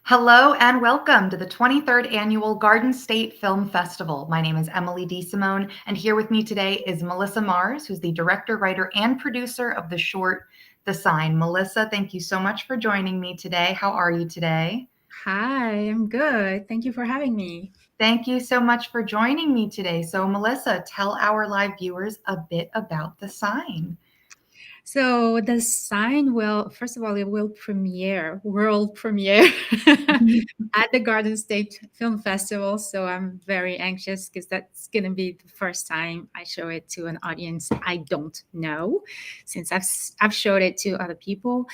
Hello and welcome to the 23rd Annual Garden State Film Festival. My name is Emily DeSimone, and here with me today is Melissa Mars, who's the director, writer, and producer of the short The Sign. Melissa, thank you so much for joining me today. How are you today? Hi, I'm good. Thank you for having me. Thank you so much for joining me today. So, Melissa, tell our live viewers a bit about The Sign. So the sign will, first of all, it will premiere, world premiere at the Garden State Film Festival. So I'm very anxious because that's going to be the first time I show it to an audience I don't know, since I've showed it to other people.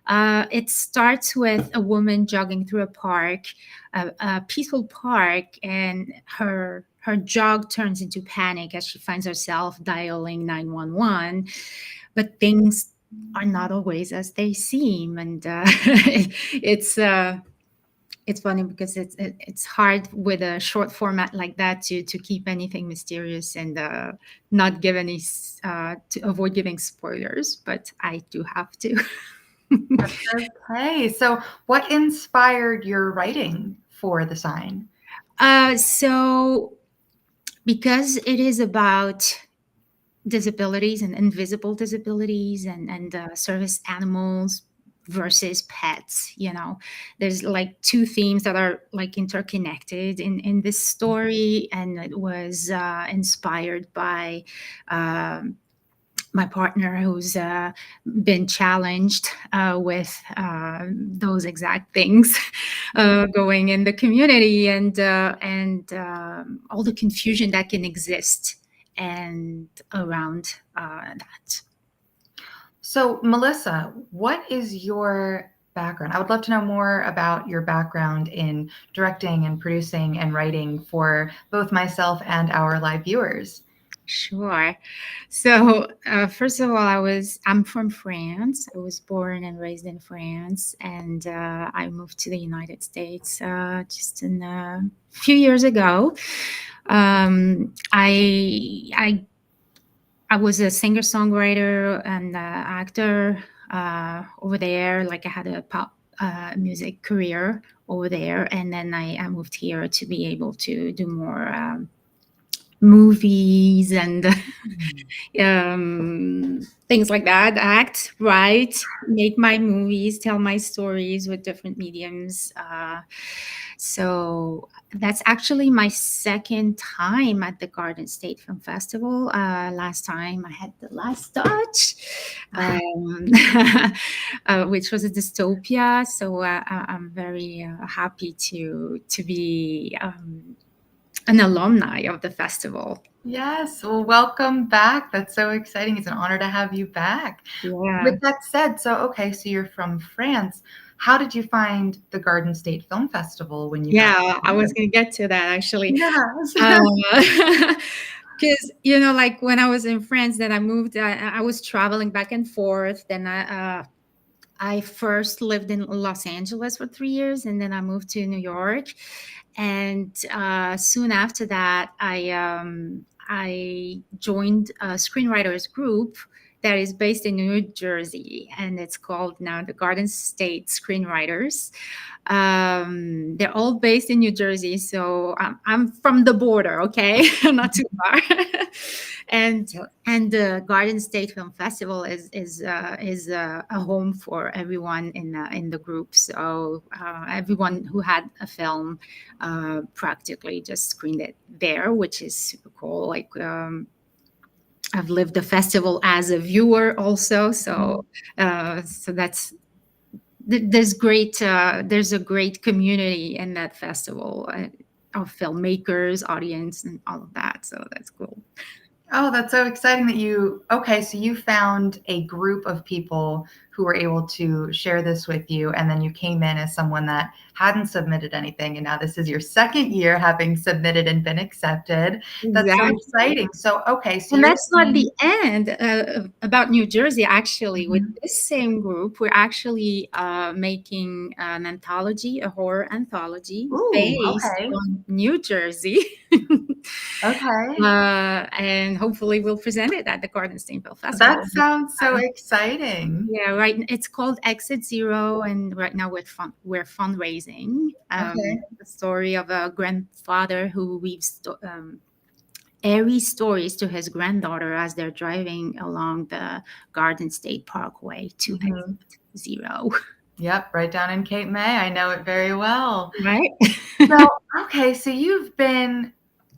It starts with a woman jogging through a park, a peaceful park, and her jog turns into panic as she finds herself dialing 911, but things are not always as they seem, and it's uh, it's funny because it's hard with a short format like that to keep anything mysterious and not give any to avoid giving spoilers, but I do have to. Okay, so what inspired your writing for The Sign? So because it is about disabilities and invisible disabilities and service animals versus pets, there's like two themes that are like interconnected in this story, and it was inspired by um, my partner who's been challenged with those exact things going in the community, and all the confusion that can exist and around that. So, Melissa, what is your background? I would love to know more about your background in directing and producing and writing for both myself and our live viewers. Sure. So, first of all, I'm from France. I was born and raised in France, and I moved to the United States just in a few years ago. I was a singer songwriter and actor over there. Like I had a pop music career over there, and then I moved here to be able to do more movies and things like that. Act, write, make my movies, tell my stories with different mediums. So that's actually my second time at the Garden State Film Festival. Last time I had The Last Touch, which was a dystopia. So I'm very happy to be an alumni of the festival. Yes, well, welcome back. That's so exciting. It's an honor to have you back. Yeah. With that said, so you're from France. How did you find the Garden State Film Festival when you got Yeah, I here? was gonna get to that actually. Yes. Because like when I was in France, then I moved. I was traveling back and forth. Then I first lived in Los Angeles for 3 years, and then I moved to New York. And soon after that, I joined a screenwriters group that is based in New Jersey, and it's called now the Garden State Screenwriters. They're all based in New Jersey, so I'm from the border. Okay, not too far. and and the Garden State Film Festival is a home for everyone in the group. So everyone who had a film practically just screened it there, which is super cool. Like I've lived the festival as a viewer also, so that's there's a great community in that festival of filmmakers, audience, and all of that. So that's cool. Oh, that's so exciting that so you found a group of people who were able to share this with you, and then you came in as someone that hadn't submitted anything, and now this is your second year having submitted and been accepted. That's so Exactly. exciting. So, okay, so And you're that's not saying the end about New Jersey. Actually, with Mhm. this same group, we're actually making an anthology, a horror anthology Ooh, based okay. on New Jersey. Okay. And hopefully we'll present it at the Garden State Film That Festival. sounds so exciting. Yeah, right. It's called Exit Zero, and right now we're fundraising. Okay. The story of a grandfather who weaves airy stories to his granddaughter as they're driving along the Garden State Parkway to Hmm. Exit Zero. Yep, right down in Cape May. I know it very well. Right? So, okay, so you've been,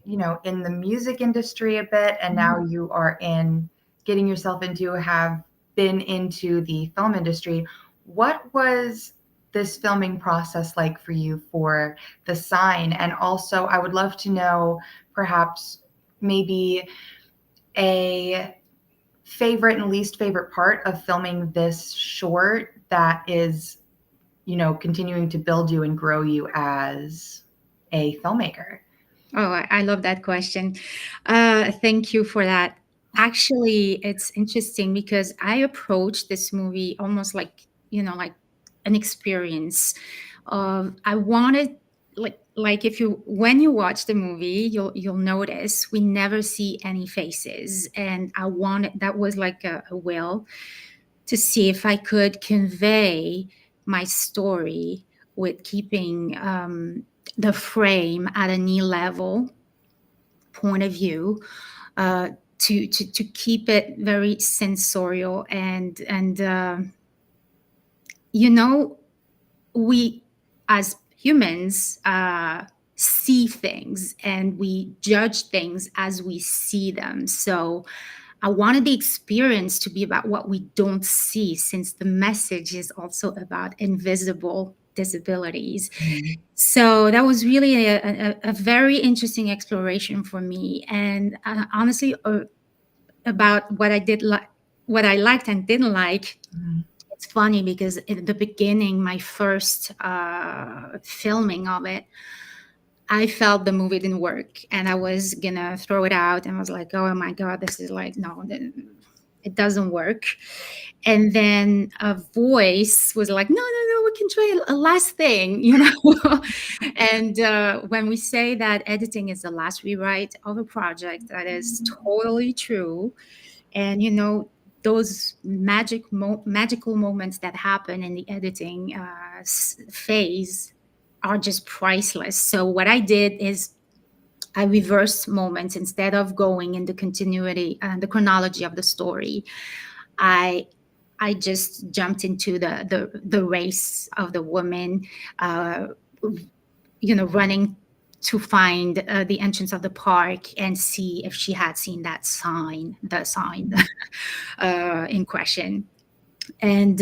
in the music industry a bit, and now you are in getting yourself into, have been into the film industry. What was this filming process like for you for The Sign? And also, I would love to know perhaps maybe a favorite and least favorite part of filming this short that is, continuing to build you and grow you as a filmmaker. Oh, I love that question. Thank you for that. Actually, it's interesting because I approached this movie almost like, like an experience. I wanted like if you when you watch the movie, you'll notice we never see any faces, and I wanted that was like a will to see if I could convey my story with keeping the frame at a knee level point of view, to keep it very sensorial and you know we as humans see things and we judge things as we see them. So I wanted the experience to be about what we don't see, since the message is also about invisible disabilities. Mhm. So that was really a very interesting exploration for me. And honestly, about what I did like, what I liked and didn't like. Mhm. It's funny because in the beginning, my first filming of it, I felt the movie didn't work and I was gonna throw it out and I was like, oh my God, this is like, no, it doesn't work. And then a voice was like, no, no, no, we can try a last thing, And when we say that editing is the last rewrite of a project, that is totally true. And, those magical moments that happen in the editing phase are just priceless. So what I did is I reversed moments instead of going in the continuity and the chronology of the story. I I just jumped into the race of the woman, uh, running to find the entrance of the park and see if she had seen the sign in question, and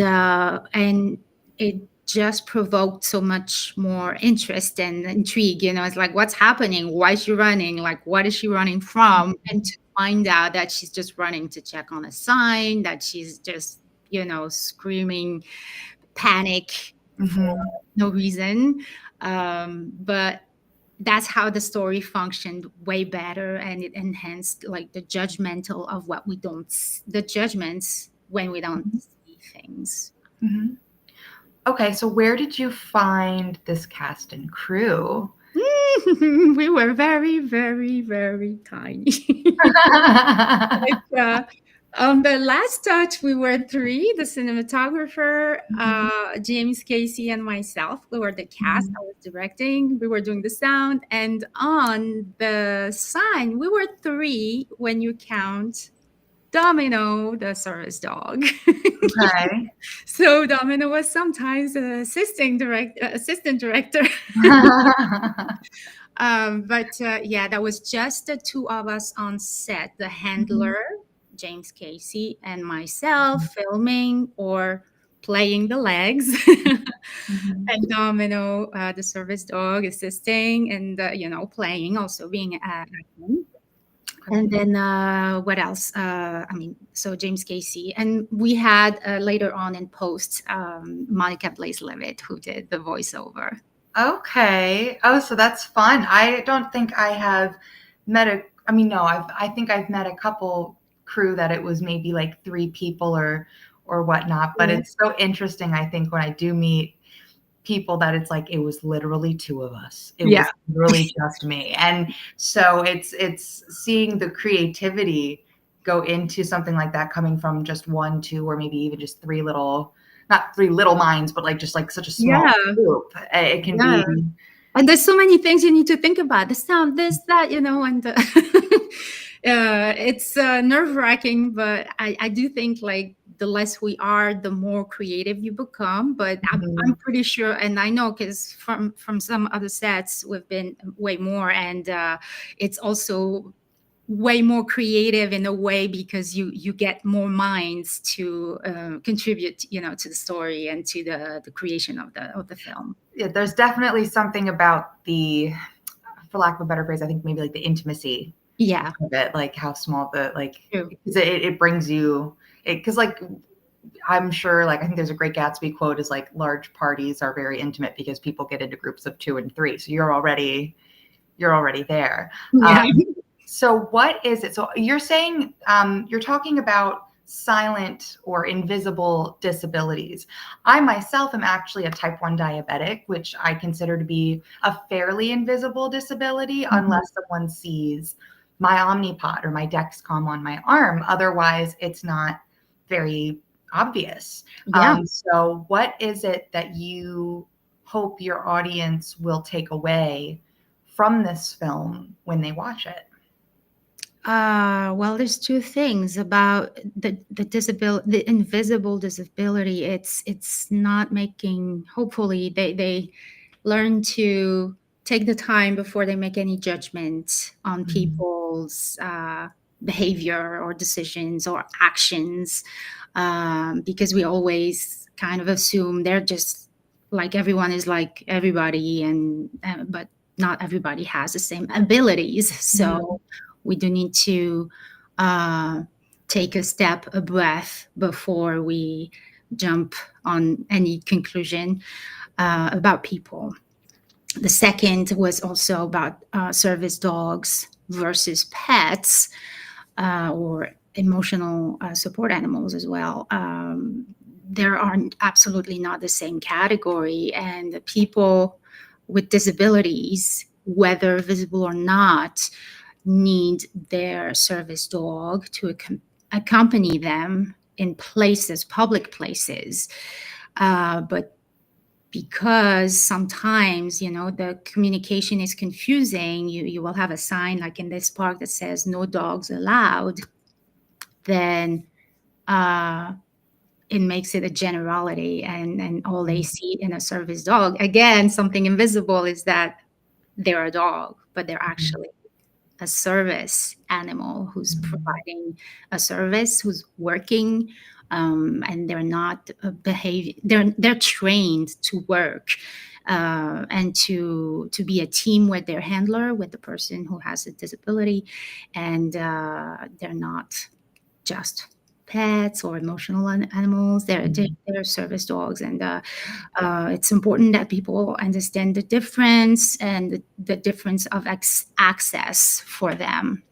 it just provoked so much more interest and intrigue. It's like, what's happening? Why is she running? Like, what is she running from? And to find out that she's just running to check on a sign, that she's just screaming panic for Mhm. no reason. But that's how the story functioned way better, and it enhanced like the judgmental of what we don't the judgments when we don't see things. Mhm. Okay, so where did you find this cast and crew? We were very, very, very tiny. Like, on the last touch, we were three: the cinematographer, Mhm. James Casey, and myself. We were the cast. Mhm. I was directing. We were doing the sound. And on the sign, we were three when you count Domino, the service dog. Okay. So Domino was sometimes the assistant director. But yeah, that was just the two of us on set, the Mhm. handler, James Casey, and myself filming or playing the legs. Mhm. And Domino, the service dog, assisting and, playing, also being acting. And Okay. then what else? So James Casey. And we had later on in post, Monica Blaise Levitt, who did the voiceover. Okay. Oh, so that's fun. I don't think I have met I mean, no, I think I've met a couple crew that it was maybe like three people or whatnot, but Yeah. it's so interesting, I think, when I do meet people that it's like it was literally two of us. It Yeah. was literally just me. And so it's seeing the creativity go into something like that coming from just one, two, or maybe even just three little, not three little minds, but like just like such a small Yeah. group. It can Yeah. be. And there's so many things you need to think about. The sound, this, that, and it's nerve-wracking, but I do think like the less we are, the more creative you become. But I'm pretty sure, and I know because from some other sets, we've been way more, and it's also way more creative in a way because you get more minds to contribute, to the story and to the creation of the film. Yeah, there's definitely something about the, for lack of a better phrase, I think maybe like the intimacy Yeah. of it, like how small the, like, True. because it brings you, because like I'm sure, like I think there's a Great Gatsby quote is like large parties are very intimate because people get into groups of 2 and 3, so you're already there. Yeah. So what is it? So you're saying you're talking about silent or invisible disabilities. I myself am actually a type 1 diabetic, which I consider to be a fairly invisible disability unless someone sees my Omnipod or my Dexcom on my arm. Otherwise, it's not very obvious. Yeah. So what is it that you hope your audience will take away from this film when they watch it? Well, there's two things about the disability, the invisible disability. It's not making. Hopefully, they learn to take the time before they make any judgment on people's behavior or decisions or actions, because we always kind of assume they're just like everyone is like everybody, and but not everybody has the same abilities. So we do need to uh, take a step, a breath before we jump on any conclusion about people. The second was also about service dogs versus pets, or emotional support animals as well. There are absolutely not the same category, and the people with disabilities, whether visible or not, need their service dog to accompany them in places, public places. But because sometimes, the communication is confusing, you will have a sign like in this park that says no dogs allowed, then it makes it a generality, and all they see in a service dog, again, something invisible, is that they're a dog, but they're actually a service animal who's providing a service, who's working, and they're not behaving. They're trained to work and to be a team with their handler, with the person who has a disability, and they're not just pets or emotional animals. They're service dogs, and it's important that people understand the difference and the difference of access for them.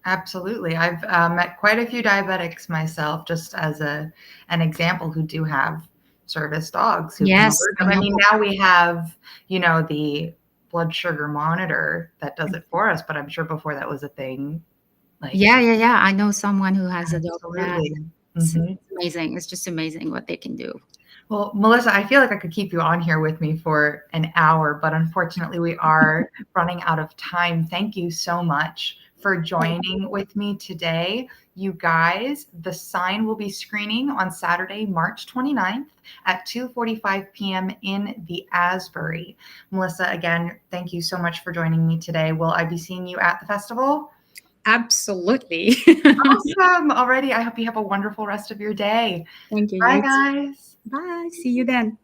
Absolutely. I've met quite a few diabetics myself, just as an example, who do have service dogs who can Yes, alert I them. I know. mean, now we have, the blood sugar monitor that does it for us, but I'm sure before that was a thing. Like, Yeah. I know someone who has a dog like that. absolutely. It's amazing. It's just amazing what they can do. Well, Melissa, I feel like I could keep you on here with me for an hour, but unfortunately, we are running out of time. Thank you so much for joining with me today. You guys, The Sign will be screening on Saturday, March 29th at 2:45 p.m. in the Asbury. Melissa, again, thank you so much for joining me today. Will I be seeing you at the festival? Absolutely. Awesome. Already, I hope you have a wonderful rest of your day. Thank you. Bye, You too. guys. Bye. See you then.